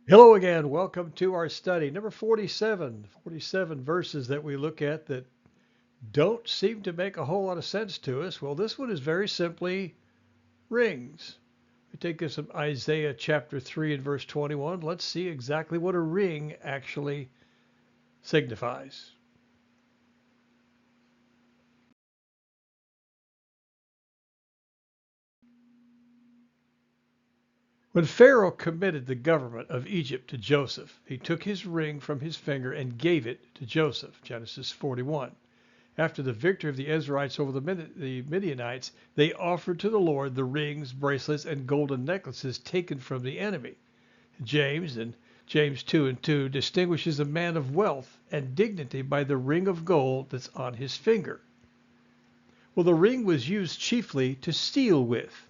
Hello again. Welcome to our study. Number 47. 47 verses that we look at that don't seem to make a whole lot of sense to us. Well, this one is very simply rings. We take this from Isaiah chapter 3 and verse 21. Let's see exactly what a ring actually signifies. When Pharaoh committed the government of Egypt to Joseph, he took his ring from his finger and gave it to Joseph. Genesis 41. After the victory of the Israelites over the Midianites, they offered to the Lord the rings, bracelets, and golden necklaces taken from the enemy. James, in James 2 and 2, distinguishes a man of wealth and dignity by the ring of gold that's on his finger. Well, the ring was used chiefly to steal with,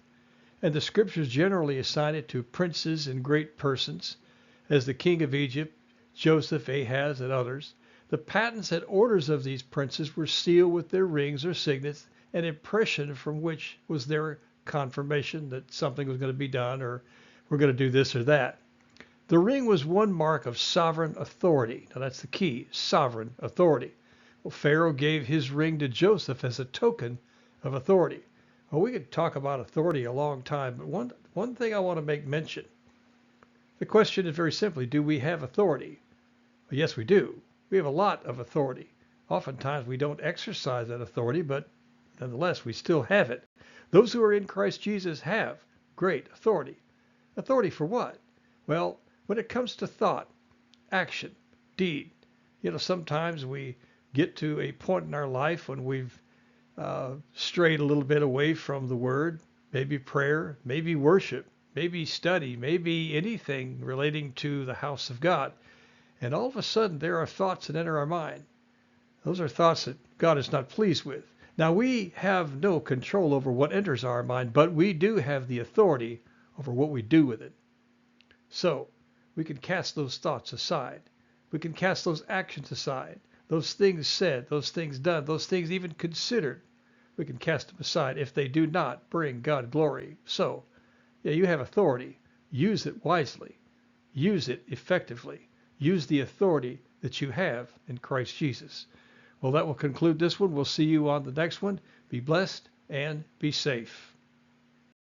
and the scriptures generally assign it to princes and great persons, as the king of Egypt, Joseph, Ahaz, and others. The patents and orders of these princes were sealed with their rings or signets, an impression from which was their confirmation that something was going to be done or we're going to do this or that. The ring was one mark of sovereign authority. Now that's the key, sovereign authority. Well, Pharaoh gave his ring to Joseph as a token of authority. Well, we could talk about authority a long time, but one thing I want to make mention. The question is very simply, do we have authority? Well, yes, we do. We have a lot of authority. Oftentimes we don't exercise that authority, but nonetheless, we still have it. Those who are in Christ Jesus have great authority. Authority for what? Well, when it comes to thought, action, deed, sometimes we get to a point in our life when we've strayed a little bit away from the Word, maybe prayer, maybe worship, maybe study, maybe anything relating to the house of God. And all of a sudden, there are thoughts that enter our mind. Those are thoughts that God is not pleased with. Now, we have no control over what enters our mind, but we do have the authority over what we do with it. So, we can cast those thoughts aside. We can cast those actions aside. Those things said, those things done, those things even considered. We can cast them aside if they do not bring God glory. So, yeah, you have authority. Use it wisely. Use it effectively. Use the authority that you have in Christ Jesus. Well, that will conclude this one. We'll see you on the next one. Be blessed and be safe.